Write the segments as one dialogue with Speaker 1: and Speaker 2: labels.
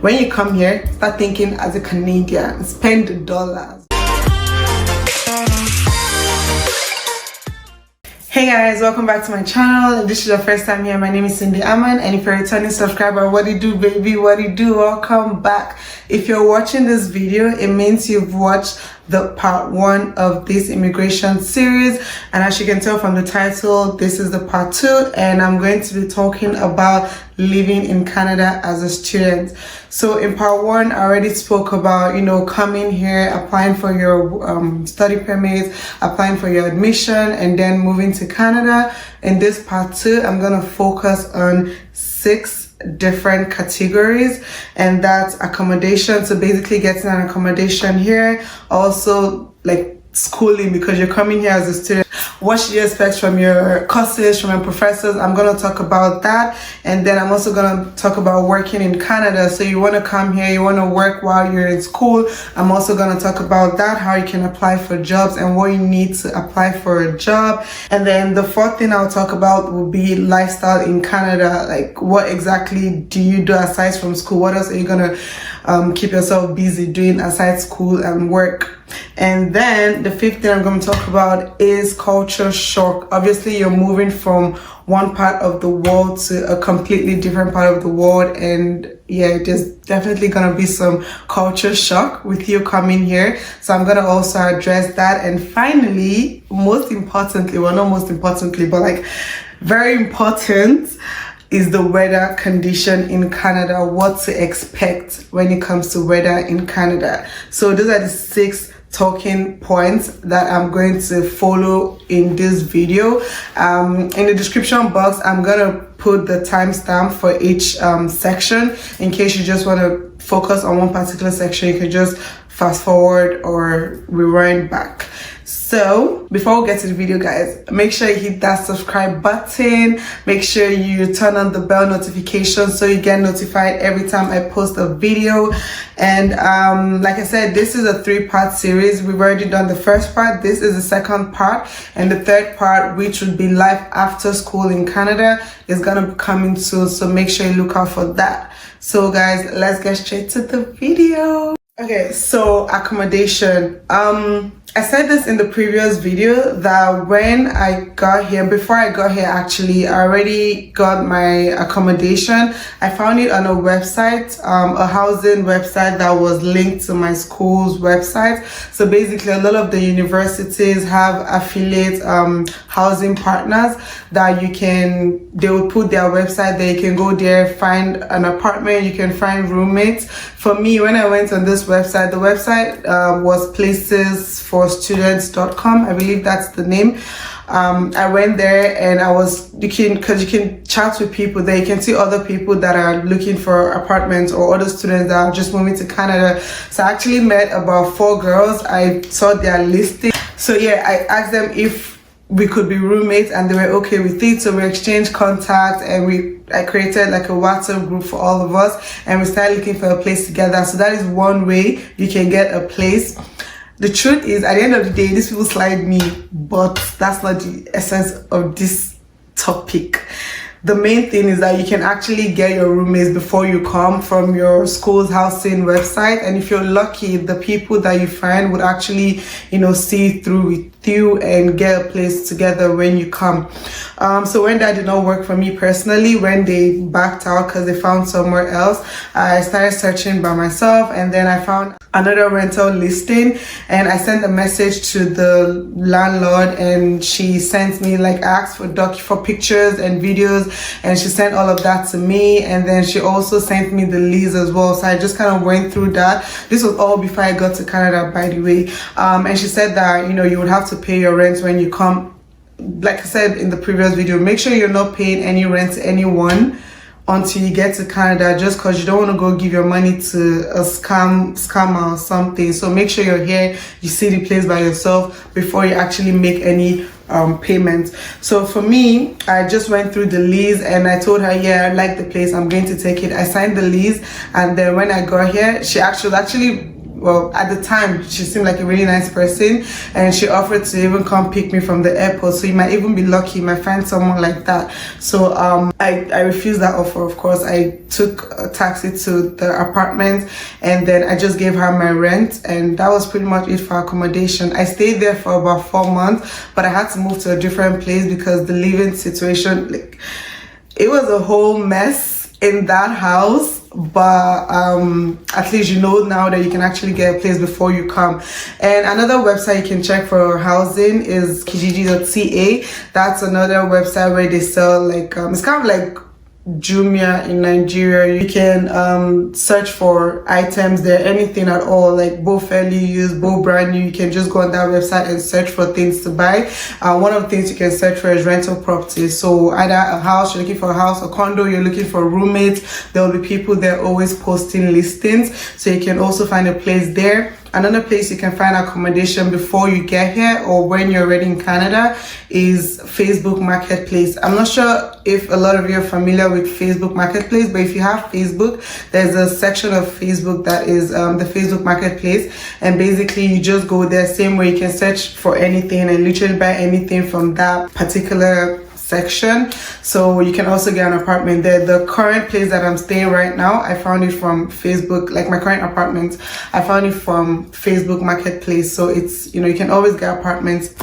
Speaker 1: when you come here, start thinking as a Canadian, spend dollars. Hey guys, welcome back to my channel. If this is your first time here, my name is Cindy Aman, and if you're a returning subscriber, what do you do, baby? What do you do? Welcome back. If you're watching this video, it means you've watched the part 1 of this immigration series, and as you can tell from the title, this is the part 2, and I'm going to be talking about living in Canada as a student. So in part 1, I already spoke about, coming here, applying for your study permits, applying for your admission, and then moving to Canada. In this part 2, I'm going to focus on 6 different categories, and that's accommodation. So basically getting an accommodation here, also like schooling, because you're coming here as a student. What should you expect from your courses, from your professors? I'm going to talk about that, and then I'm also going to talk about working in Canada. So you want to come here, you want to work while you're in school. I'm also going to talk about that, how you can apply for jobs and what you need to apply for a job. And then the 4th thing I'll talk about will be lifestyle in Canada. Like, what exactly do you do aside from school? What else are you going to keep yourself busy doing aside school and work? And then the 5th thing I'm going to talk about is culture shock. Obviously, you're moving from one part of the world to a completely different part of the world, and yeah, there's definitely going to be some culture shock with you coming here. So I'm going to also address that. And finally, most importantly, well, not most importantly, but like very important, is the weather condition in Canada, what to expect when it comes to weather in Canada. So those are the 6 talking points that I'm going to follow in this video. In the description box, I'm gonna put the timestamp for each section. In case you just want to focus on one particular section, you can just fast forward or rewind back. So before we get to the video, guys, make sure you hit that subscribe button. Make sure you turn on the bell notification so you get notified every time I post a video. And like I said, this is a 3-part series. We've already done the first part. This is the 2nd part, and the 3rd part, which would be life after school in Canada, is gonna be coming soon. So make sure you look out for that. So guys, let's get straight to the video. Okay, so accommodation. I said this in the previous video that when I got here, before I got here actually, I already got my accommodation. I found it on a website, a housing website that was linked to my school's website. So basically a lot of the universities have affiliate housing partners that they will put their website there. You can go there, find an apartment, you can find roommates. For me, when I went on this website, the website was placesforstudents.com. I believe that's the name. I went there and you can chat with people there. You can see other people that are looking for apartments or other students that are just moving to Canada. So I actually met about 4 girls. I saw their listing. So yeah, I asked them if we could be roommates, and they were okay with it. So we exchanged contacts, and I created like a WhatsApp group for all of us, and we started looking for a place together. So that is one way you can get a place. The truth is, at the end of the day, these people slide me, but that's not the essence of this topic. The main thing is that you can actually get your roommates before you come from your school's housing website, and if you're lucky, the people that you find would actually, see through with you and get a place together when you come. So when that did not work for me personally, when they backed out because they found somewhere else, I started searching by myself, and then I found another rental listing, and I sent a message to the landlord, and she sent me, I asked for pictures and videos, and she sent all of that to me, and then she also sent me the lease as well. So I just kind of went through that. This was all before I got to Canada, by the way. And she said that you would have to pay your rent when you come. Like I said in the previous video, make sure you're not paying any rent to anyone until you get to Canada, just because you don't want to go give your money to a scammer or something. So make sure you're here, you see the place by yourself before you actually make any payments. So for me, I just went through the lease, and I told her, yeah, I like the place, I'm going to take it. I signed the lease, and then when I got here, she actually well, at the time, she seemed like a really nice person, and she offered to even come pick me from the airport. So you might even be lucky, you might find someone like that. So I refused that offer, of course. I took a taxi to the apartment, and then I just gave her my rent, and that was pretty much it for accommodation. I stayed there for about 4 months, but I had to move to a different place because the living situation, like, it was a whole mess in that house. But at least you know now that you can actually get a place before you come. And another website you can check for housing is kijiji.ca. That's another website where they sell, like, it's kind of like Jumia in Nigeria. You can search for items there, anything at all, like both fairly used, both brand new. You can just go on that website and search for things to buy. One of the things you can search for is rental properties. So either a house, you're looking for a house, a condo, you're looking for roommates, there will be people there always posting listings, so you can also find a place there. Another place you can find accommodation before you get here or when you're already in Canada is Facebook Marketplace. I'm not sure if a lot of you are familiar with Facebook Marketplace, but if you have Facebook, there's a section of Facebook that is the Facebook Marketplace, and basically you just go there, same way you can search for anything and literally buy anything from that particular section. So you can also get an apartment there. The current place that I'm staying right now, I found it from Facebook, like my current apartment, I found it from Facebook Marketplace. So it's, you know, you can always get apartments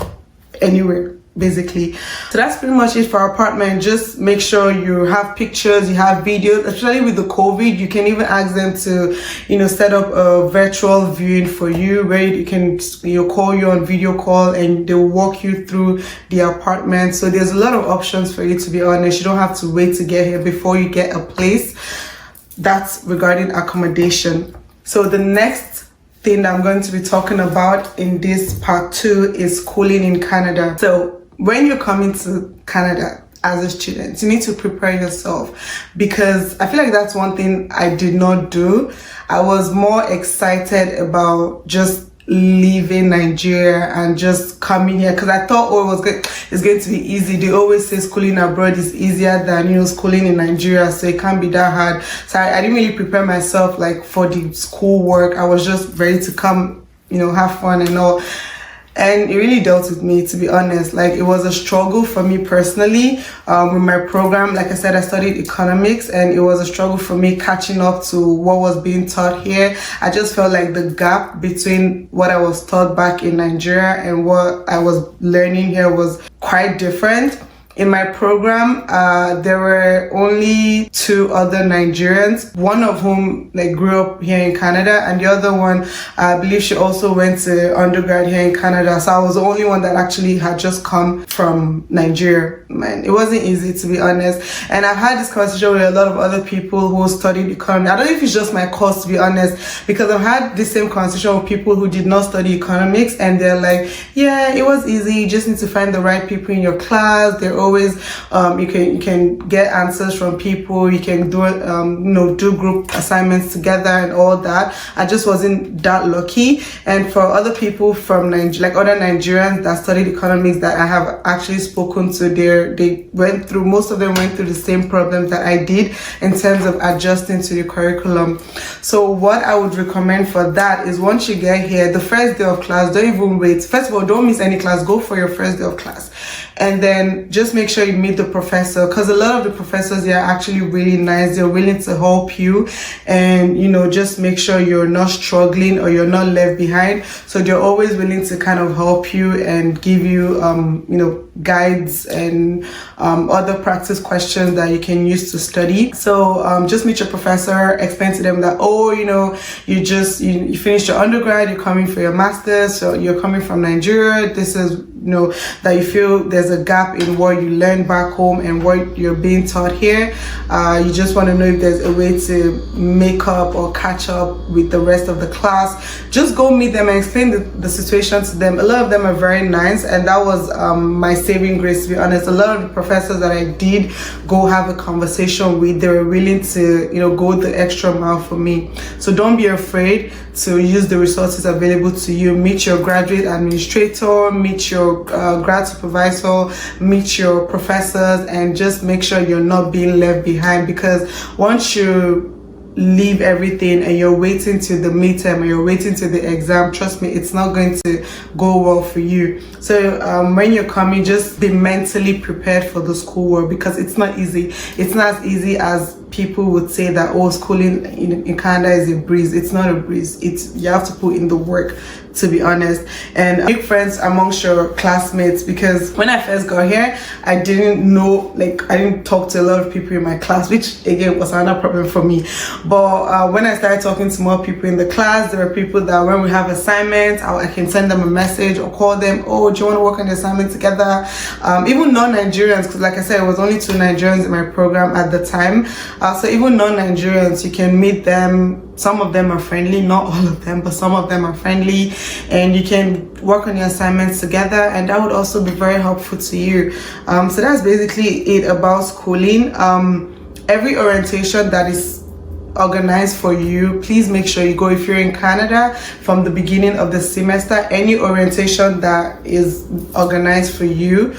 Speaker 1: anywhere, basically. So that's pretty much it for our apartment. Just make sure you have pictures, you have videos, especially with the COVID. You can even ask them to, you know, set up a virtual viewing for you where you can, you know, call you on video call and they'll walk you through the apartment. So there's a lot of options for you, to be honest. You don't have to wait to get here before you get a place. That's regarding accommodation. So the next thing that I'm going to be talking about in this part 2 is schooling in Canada. So when you're coming to Canada as a student, you need to prepare yourself, because I feel like that's one thing I did not do. I was more excited about just leaving Nigeria and just coming here because I thought, oh, it's going to be easy. They always say schooling abroad is easier than, you know, schooling in Nigeria, so it can't be that hard. So I didn't really prepare myself like for the school work. I was just ready to come, you know, have fun and all. And it really dealt with me, to be honest. Like, it was a struggle for me personally with my program. Like I said, I studied economics, and it was a struggle for me catching up to what was being taught here. I just felt like the gap between what I was taught back in Nigeria and what I was learning here was quite different. In my program, there were only 2 other Nigerians, one of whom like grew up here in Canada, and the other one, I believe she also went to undergrad here in Canada. So I was the only one that actually had just come from Nigeria. Man, it wasn't easy, to be honest. And I've had this conversation with a lot of other people who studied economy. I don't know if it's just my course, to be honest, because I've had the same conversation with people who did not study economics, and they're like, yeah, it was easy. You just need to find the right people in your class. They're always you can get answers from people, you can do do group assignments together and all that. I just wasn't that lucky. And for other people from like other Nigerians that studied economics that I have actually spoken to, most of them went through the same problems that I did in terms of adjusting to the curriculum. So what I would recommend for that is, once you get here, the first day of class, don't even wait. First of all, don't miss any class. Go for your first day of class. And then just make sure you meet the professor, because a lot of the professors, they are actually really nice. They're willing to help you, and, you know, just make sure you're not struggling or you're not left behind. So they're always willing to kind of help you and give you, guides and other practice questions that you can use to study. So just meet your professor, explain to them that, oh, you know, you finished your undergrad, you're coming for your master's, so you're coming from Nigeria. This is, that you feel there's a gap in what you learned back home and what you're being taught here. You just want to know if there's a way to make up or catch up with the rest of the class. Just go meet them and explain the situation to them. A lot of them are very nice, and that was my saving grace, to be honest. A lot of the professors that I did go have a conversation with, they were willing to, go the extra mile for me. So don't be afraid to use the resources available to you. Meet your graduate administrator, meet your grad supervisor, meet your professors, and just make sure you're not being left behind, because once you leave everything and you're waiting to the midterm or you're waiting to the exam, trust me, it's not going to go well for you. So when you're coming, just be mentally prepared for the schoolwork, because it's not easy. It's not as easy as people would say that, oh, schooling in Canada is a breeze. It's not a breeze. It's, you have to put in the work, to be honest. And make friends amongst your classmates, because when I first got here, I didn't know, like, I didn't talk to a lot of people in my class, which again was another problem for me. But when I started talking to more people in the class, there were people that when we have assignments, I can send them a message or call them, oh, do you want to work on the assignment together? Even non-Nigerians, because like I said, it was only 2 Nigerians in my program at the time. So even non-Nigerians, you can meet them. Some of them are friendly, not all of them, but some of them are friendly, and you can work on your assignments together, and that would also be very helpful to you. So that's basically it about schooling. Every orientation that is organized for you, please make sure you go. If you're in Canada from the beginning of the semester, any orientation that is organized for you,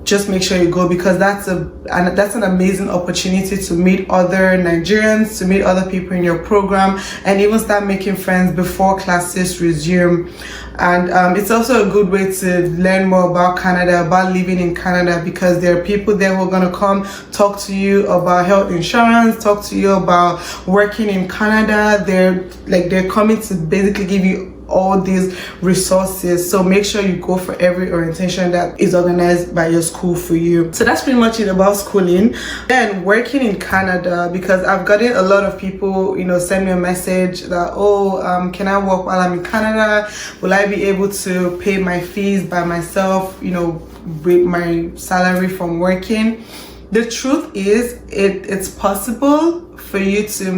Speaker 1: just make sure you go, because that's an amazing opportunity to meet other Nigerians, to meet other people in your program, and even start making friends before classes resume. And it's also a good way to learn more about Canada, about living in Canada, because there are people there who are going to come talk to you about health insurance, talk to you about working in Canada. They're coming to basically give you all these resources. So make sure you go for every orientation that is organized by your school for you. So that's pretty much it about schooling. Then working in Canada, because I've gotten a lot of people, send me a message that, oh, can I work while I'm in Canada? Will I be able to pay my fees by myself, with my salary from working? The truth is, it's possible for you to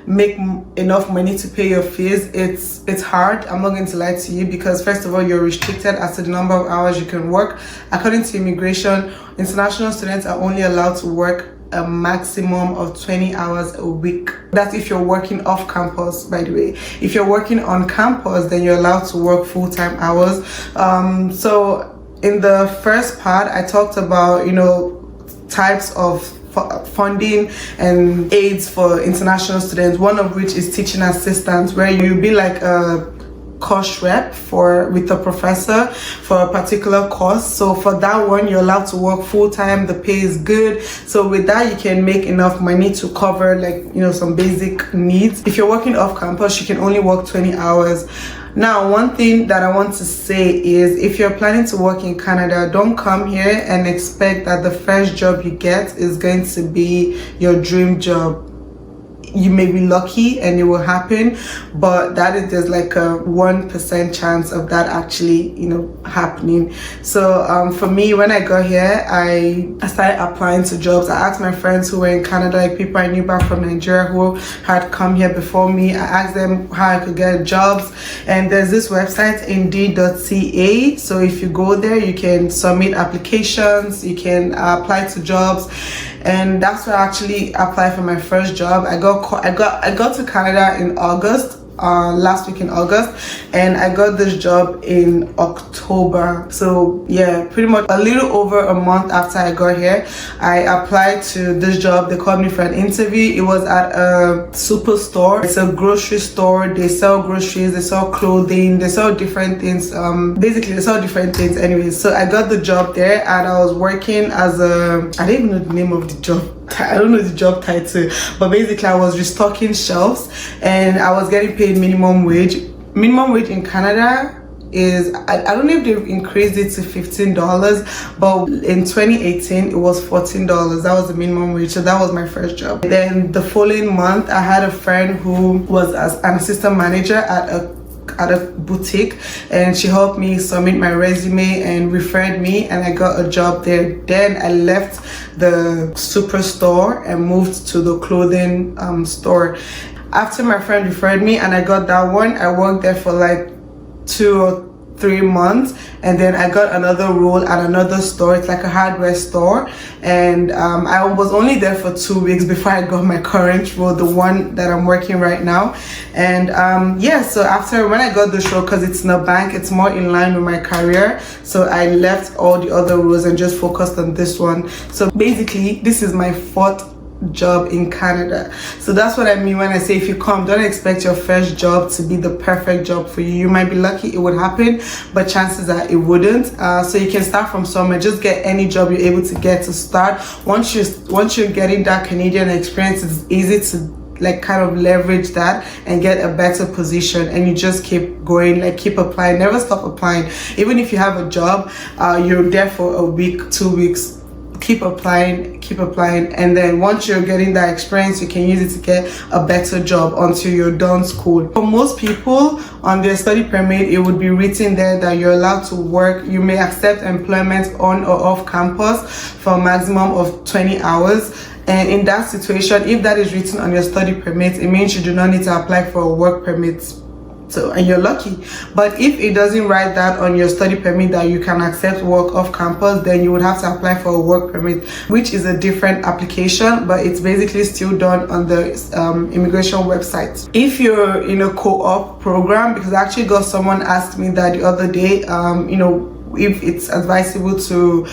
Speaker 1: make enough money to pay your fees. It's hard, I'm not going to lie to you, because first of all, you're restricted as to the number of hours you can work. According to immigration, international students are only allowed to work a maximum of 20 hours a week. That's if you're working off campus, by the way. If you're working on campus, then you're allowed to work full-time hours. So in the first part, I talked about types of funding and aids for international students, one of which is teaching assistants, where you'll be like a course rep with a professor for a particular course. So for that one, you're allowed to work full-time, the pay is good. So with that, you can make enough money to cover some basic needs. If you're working off campus, you can only work 20 hours. Now, one thing that I want to say is, if you're planning to work in Canada, don't come here and expect that the first job you get is going to be your dream job. You may be lucky and it will happen, but there's like a 1% chance of that actually happening. So for me, when I got here, I started applying to jobs. I asked my friends who were in Canada, like people I knew back from Nigeria who had come here before me. I asked them how I could get jobs, and there's this website, indeed.ca. So if you go there, you can submit applications, you can apply to jobs. And that's where I actually applied for my first job. I got to Canada in August, last week in August, and I got this job in October. So yeah, pretty much a little over a month after I got here, I applied to this job. They called me for an interview. It was at a superstore. It's a grocery store. They sell groceries, they sell clothing, they sell different things. Basically they sell different things anyways. So I got the job there, and I was working as I don't even know the name of the job. I don't know the job title, but basically I was restocking shelves, and I was getting paid minimum wage. Minimum wage in Canada is, I don't know if they've increased it to $15, but in 2018 it was $14. That was the minimum wage. So that was my first job. Then the following month, I had a friend who was an assistant manager at a boutique, and she helped me submit my resume and referred me, and I got a job there. Then I left the superstore and moved to the clothing store. After my friend referred me and I got that one, I worked there for like 2 or 3 months, and then I got another role at another store. It's like a hardware store, and I was only there for 2 weeks before I got my current role, the one that I'm working right now. And yeah, so when I got this role, because it's in a bank, it's more in line with my career, so I left all the other roles and just focused on this one. So basically, this is my 4th job in Canada. So that's what I mean when I say if you come, don't expect your first job to be the perfect job for you. You might be lucky it would happen, but chances are it wouldn't. So you can start from somewhere. Just get any job you're able to get to start. Once you're getting that Canadian experience, it's easy to like kind of leverage that and get a better position, and you just keep going, like keep applying, never stop applying. Even if you have a job, you're there for a week, 2 weeks, keep applying, and then once you're getting that experience, you can use it to get a better job until you're done school. For most people on their study permit, it would be written there that you're allowed to work. You may accept employment on or off campus for a maximum of 20 hours. And in that situation, if that is written on your study permit, it means you do not need to apply for a work permit. So, and you're lucky. But if it doesn't write that on your study permit that you can accept work off campus, then you would have to apply for a work permit, which is a different application, but it's basically still done on the immigration website. If you're in a co-op program, because I actually got someone asked me that the other day, if it's advisable to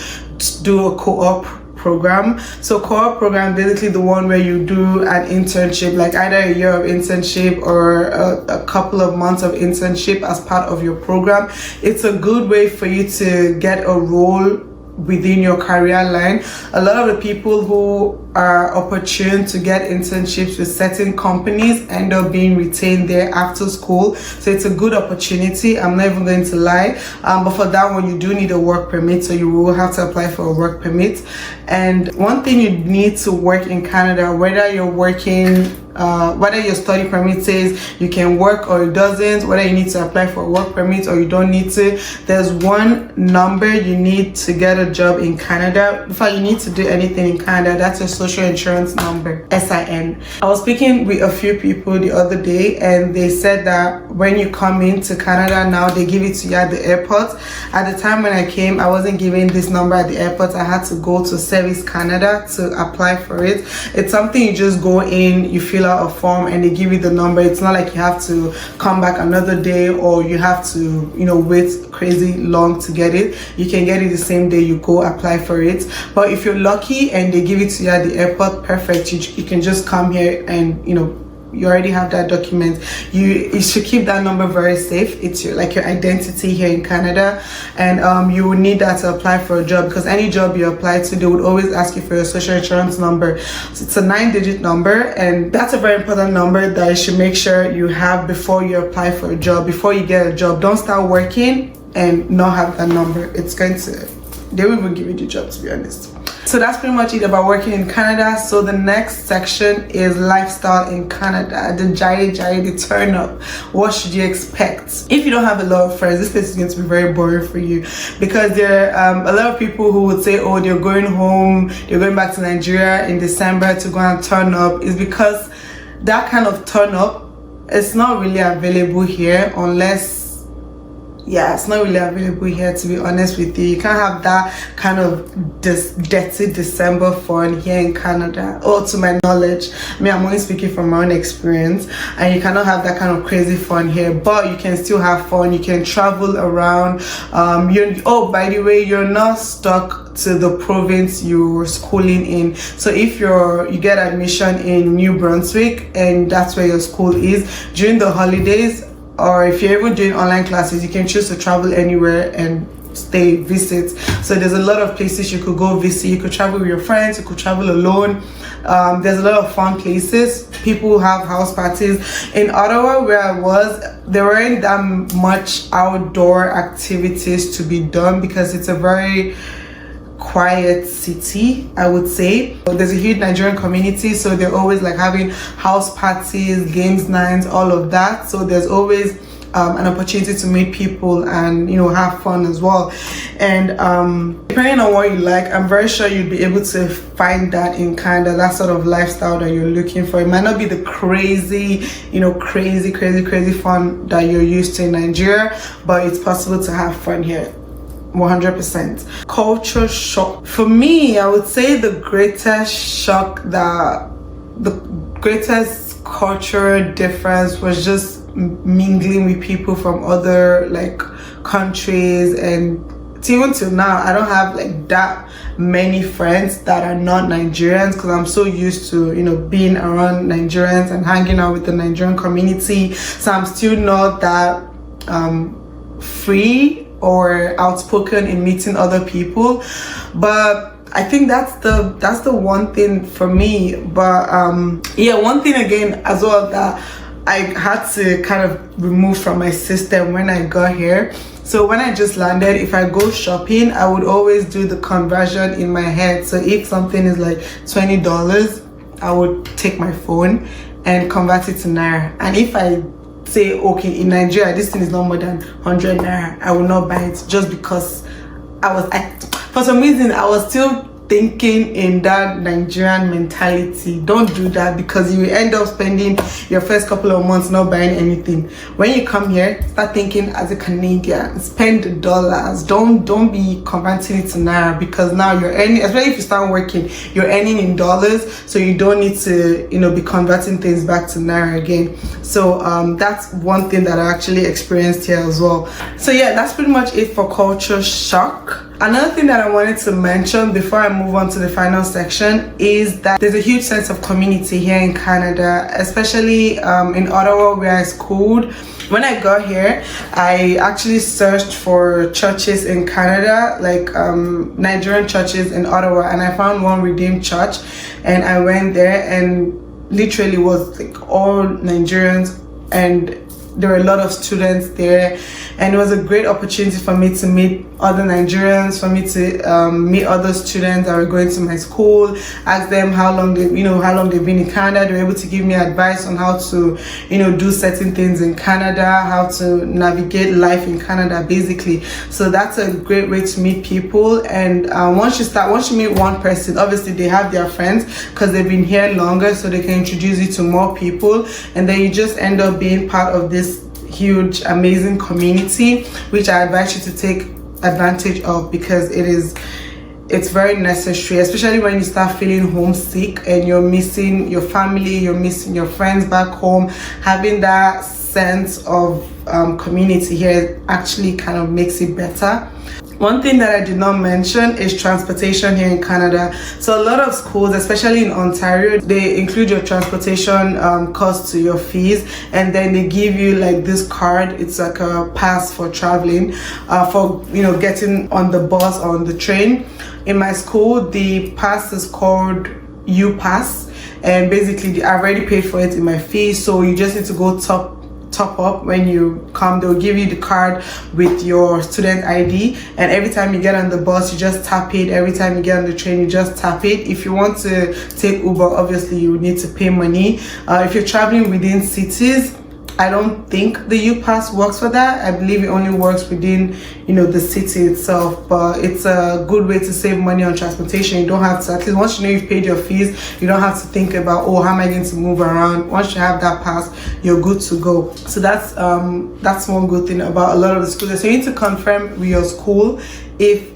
Speaker 1: do a co-op program. So co-op program, basically the one where you do an internship, like either a year of internship or a couple of months of internship as part of your program. It's a good way for you to get a role within your career line. A lot of the people who are opportune to get internships with certain companies end up being retained there after school. So it's a good opportunity. I'm not even going to lie. But for that one, you do need a work permit. So you will have to apply for a work permit. And one thing you need to work in Canada, whether you're working whether your study permit says you can work or it doesn't, whether you need to apply for a work permit or you don't need to, there's one number you need to get a job in Canada. Before you need to do anything in Canada, that's your social insurance number, SIN. I was speaking with a few people the other day, and they said that when you come into Canada now, they give it to you at the airport. At the time when I came, I wasn't given this number at the airport. I had to go to Service Canada to apply for it. It's something you just go in, you fill out a form, and they give you the number. It's not like you have to come back another day or you have to, wait crazy long to get it. You can get it the same day you go apply for it. But if you're lucky and they give it to you at the airport, perfect. You can just come here and, you already have that document. You should keep that number very safe. It's your identity here in Canada, and you will need that to apply for a job, because any job you apply to, they would always ask you for your social insurance number. So it's a 9-digit number, and that's a very important number that you should make sure you have before you apply for a job. Before you get a job, don't start working and not have that number. They will even give you the job, to be honest. So that's pretty much it about working in Canada. So the next section is lifestyle in Canada, the the turn up. What should you expect? If you don't have a lot of friends, this place is going to be very boring for you, because there are a lot of people who would say, oh, they're going home, they're going back to Nigeria in December to go and turn up. It's because that kind of turn up is not really available here, it's not really available here, to be honest with you. You can't have that kind of dirty December fun here in Canada, or to my knowledge. I'm only speaking from my own experience, and you cannot have that kind of crazy fun here, but you can still have fun. You can travel around. By the way, you're not stuck to the province you're schooling in. So if you get admission in New Brunswick and that's where your school is, during the holidays, or if you're even doing online classes, you can choose to travel anywhere and visit. So there's a lot of places you could go visit. You could travel with your friends, you could travel alone. There's a lot of fun places. People have house parties. In Ottawa, where I was, there weren't that much outdoor activities to be done, because it's a very quiet city, I would say. There's a huge Nigerian community, so they're always having house parties, games nights, all of that. So there's always an opportunity to meet people and have fun as well. And depending on what you like, I'm very sure you'd be able to find that in Canada, that sort of lifestyle that you're looking for. It might not be the crazy fun that you're used to in Nigeria, but it's possible to have fun here. 100%. Culture shock. For me, I would say the greatest cultural difference was just mingling with people from other countries and even till now, I don't have like that many friends that are not Nigerians, because I'm so used to, you know, being around Nigerians and hanging out with the Nigerian community. So I'm still not that free or outspoken in meeting other people. But I think that's the one thing for me. But yeah, one thing again as well that I had to kind of remove from my system when I got here. So when I just landed, if I go shopping, I would always do the conversion in my head. So if something is like $20, I would take my phone and convert it to Naira. And if I say, okay, in Nigeria, this thing is not more than 100 Naira, I will not buy it, just because for some reason, I was still thinking in that Nigerian mentality. Don't do that, because you end up spending your first couple of months not buying anything. When you come here, start thinking as a Canadian, spend dollars. Don't be converting it to Naira, because now you're earning, especially if you start working, you're earning in dollars, so you don't need to, you know, be converting things back to Naira again. So that's one thing that I actually experienced here as well. So yeah, that's pretty much it for culture shock. Another thing that I wanted to mention before I move on to the final section is that there's a huge sense of community here in Canada, especially in Ottawa, where I schooled. When I got here, I actually searched for churches in Canada, like Nigerian churches in Ottawa, and I found one Redeemed Church, and I went there, and literally was like all Nigerians, and there were a lot of students there, and it was a great opportunity for me to meet other Nigerians, for me to meet other students that were going to my school, ask them how long they've been in Canada. They were able to give me advice on how to, you know, do certain things in Canada, how to navigate life in Canada, basically. So that's a great way to meet people. And once you meet one person, obviously they have their friends because they've been here longer, so they can introduce you to more people, and then you just end up being part of this huge, amazing community, which I advise you to take advantage of, because it's very necessary, especially when you start feeling homesick and you're missing your family, you're missing your friends back home. Having that sense of community here actually kind of makes it better. One thing that I did not mention is transportation here in Canada. So a lot of schools, especially in Ontario, they include your transportation cost to your fees, and then they give you like this card. It's like a pass for traveling, for, you know, getting on the bus or on the train. In my school, the pass is called U-Pass, and basically I've already paid for it in my fee, so you just need to go top up when you come. They'll give you the card with your student ID, and every time you get on the bus, you just tap it. Every time you get on the train, you just tap it. If you want to take Uber, obviously you need to pay money. If you're traveling within cities, I don't think the U-Pass works for that. I believe it only works within, you know, the city itself. But it's a good way to save money on transportation. You don't have to, at least once you know you've paid your fees, you don't have to think about, oh, how am I going to move around? Once you have that pass, you're good to go. So that's one good thing about a lot of the schools. So you need to confirm with your school if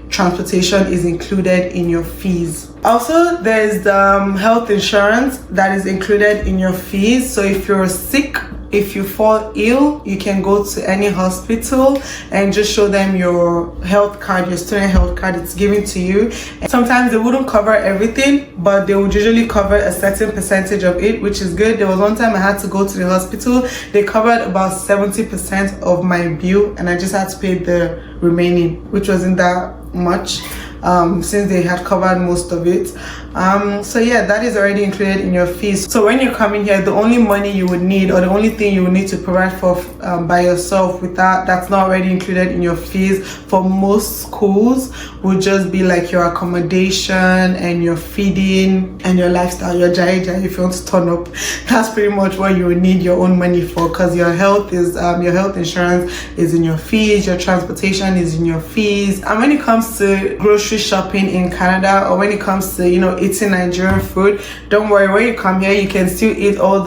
Speaker 1: transportation is included in your fees. Also, there's the health insurance that is included in your fees. So if you're sick, if you fall ill, you can go to any hospital and just show them your health card, your student health card. It's given to you. And sometimes they wouldn't cover everything, but they would usually cover a certain percentage of it, which is good. There was one time I had to go to the hospital. They covered about 70% of my bill, and I just had to pay the remaining, which wasn't that much, since they had covered most of it. So yeah, that is already included in your fees. So when you're coming here, the only money you would need, or the only thing you would need to provide for by yourself that's not already included in your fees for most schools, would just be like your accommodation and your feeding and your lifestyle, your jai if you want to turn up. That's pretty much what you would need your own money for, because your health insurance is in your fees, your transportation is in your fees. And when it comes to grocery shopping in Canada, or when it comes to, you know, eating Nigerian food, don't worry. When you come here, you can still eat all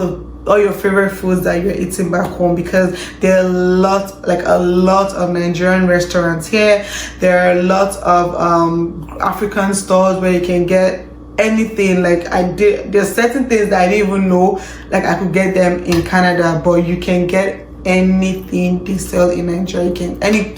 Speaker 1: your favorite foods that you're eating back home, because there are a lot of Nigerian restaurants here. There are a lot of African stores where you can get anything. There's certain things that I didn't even know like I could get them in Canada, but you can get anything they sell in Nigeria. Any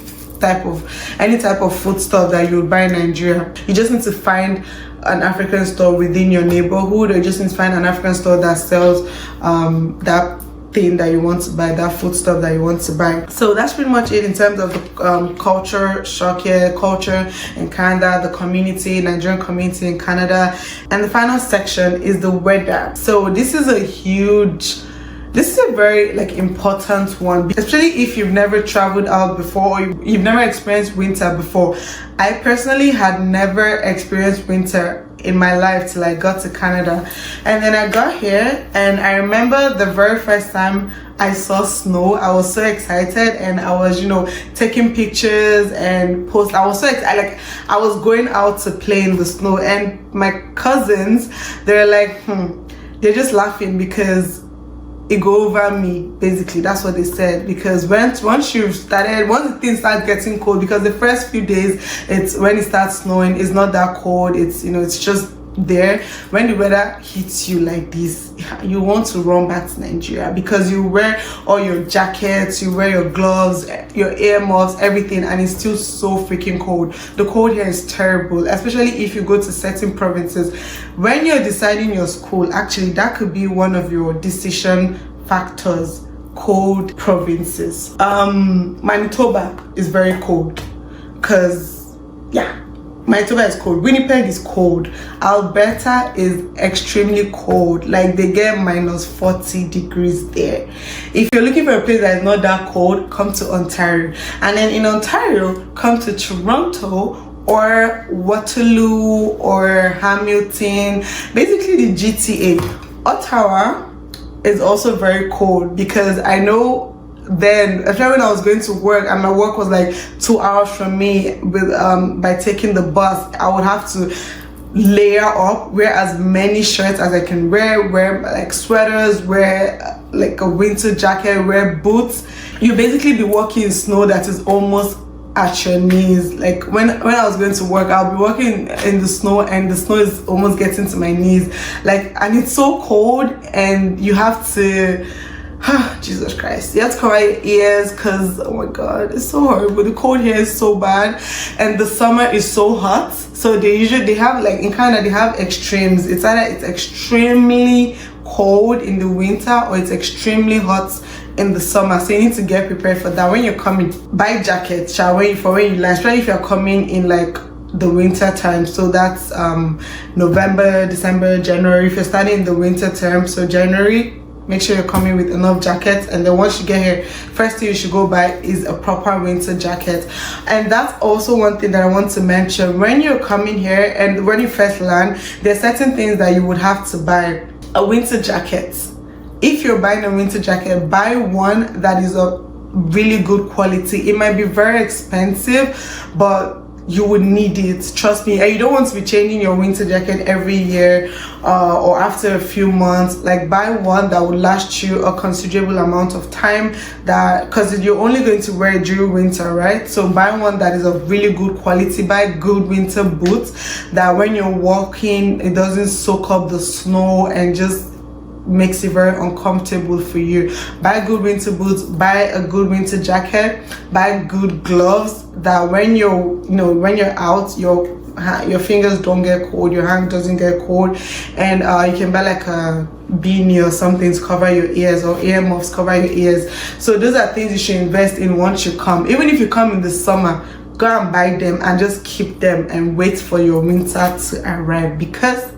Speaker 1: any type of food stuff that you would buy in Nigeria. You just need to find an African store within your neighborhood, or you just need to find an African store that sells that thing that you want to buy, that food stuff that you want to buy. So that's pretty much it in terms of the culture shock here, culture in Canada, the community, Nigerian community in Canada. And the final section is the weather. So this is a very like important one, especially if you've never traveled out before, or you've never experienced winter before. I personally had never experienced winter in my life till I got to Canada. And then I got here, and I remember the very first time I saw snow, I was so excited, and I was, taking pictures and post. I was so excited, like I was going out to play in the snow, and my cousins, they're like, they're just laughing because it go over me. Basically, that's what they said. Because once the things start getting cold, because the first few days, it's when it starts snowing, it's not that cold. It's it's just there. When the weather hits you like this, you want to run back to Nigeria, because you wear all your jackets, you wear your gloves, your earmuffs, everything, and it's still so freaking cold. The cold here is terrible, especially if you go to certain provinces. When you're deciding your school, actually that could be one of your decision factors. Cold provinces. Manitoba is very cold, because Manitoba is cold. Winnipeg is cold. Alberta is extremely cold. Like they get minus 40 degrees there. If you're looking for a place that is not that cold, come to Ontario. And then in Ontario, come to Toronto or Waterloo or Hamilton. Basically the GTA. Ottawa is also very cold, because I know then, especially when I was going to work and my work was like 2 hours from me, with by taking the bus, I would have to layer up, wear as many shirts as I can wear like sweaters, wear like a winter jacket, wear boots. You basically be walking in snow that is almost at your knees. Like when I was going to work, I'll be walking in the snow, and the snow is almost getting to my knees, like, and it's so cold, and you have to Jesus Christ, you have to cover your ears, because oh my god, it's so horrible. The cold here is so bad, and the summer is so hot. So they have, like in Canada, they have extremes. It's either it's extremely cold in the winter, or it's extremely hot in the summer. So you need to get prepared for that. When you're coming, buy jackets, for when you land, especially if you're coming in like the winter time. So that's November, December, January. If you're starting in the winter term, so January, make sure you're coming with enough jackets. And then once you get here, first thing you should go buy is a proper winter jacket. And that's also one thing that I want to mention. When you're coming here and when you first land, there are certain things that you would have to buy. A winter jacket. If you're buying a winter jacket, buy one that is of really good quality. It might be very expensive, but you would need it, trust me. And you don't want to be changing your winter jacket every year or after a few months. Like, buy one that would last you a considerable amount of time, that because you're only going to wear it during winter, right? So buy one that is of really good quality. Buy good winter boots that when you're walking, it doesn't soak up the snow and just makes it very uncomfortable for you. Buy good winter boots, buy a good winter jacket, buy good gloves that when you're out, your fingers don't get cold, your hand doesn't get cold. And you can buy like a beanie or something to cover your ears, or earmuffs cover your ears. So those are things you should invest in once you come. Even if you come in the summer, go and buy them and just keep them and wait for your winter to arrive, because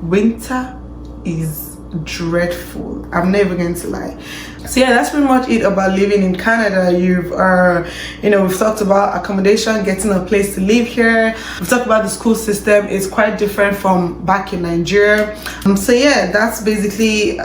Speaker 1: winter is dreadful. I'm never going to lie. So yeah, that's pretty much it about living in Canada. We've talked about accommodation, getting a place to live here. We've talked about the school system. It's quite different from back in Nigeria. So yeah, that's basically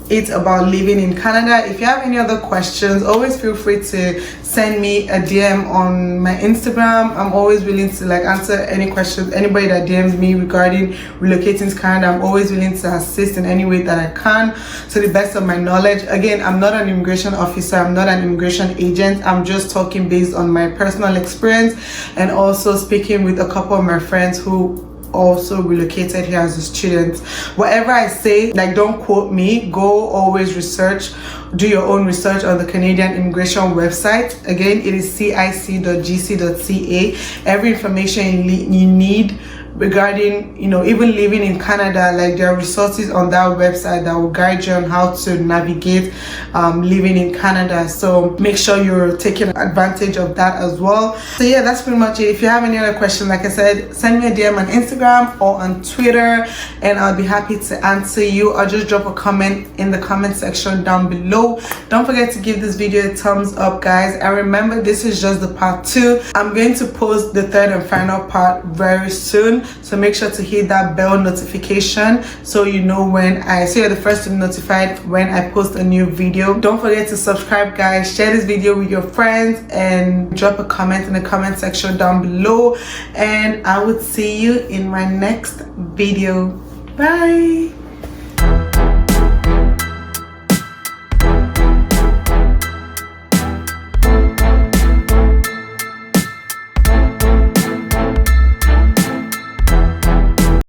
Speaker 1: it about living in Canada. If you have any other questions, always feel free to send me a DM on my Instagram. I'm always willing to answer any questions. Anybody that DMs me regarding relocating to Canada, I'm always willing to assist in any way that I can, to the best of my knowledge. Again, I'm not an immigration officer, I'm not an immigration agent. I'm just talking based on my personal experience, and also speaking with a couple of my friends who also relocated here as a student. Whatever I say, like, don't quote me. Go always research, do your own research on the Canadian immigration website. Again, it is cic.gc.ca. Every information you need regarding, you know, even living in Canada, like, there are resources on that website that will guide you on how to navigate living in Canada. So make sure you're taking advantage of that as well. So yeah, that's pretty much it. If you have any other questions, like I said, send me a DM on Instagram or on Twitter and I'll be happy to answer you, or just drop a comment in the comment section down below. Don't forget to give this video a thumbs up, guys, and remember, this is just the part 2. I'm going to post the third and final part very soon, so make sure to hit that bell notification so you know when you're the first to be notified when I post a new video. Don't forget to subscribe, guys, share this video with your friends, and drop a comment in the comment section down below, and I would see you in my next video. Bye.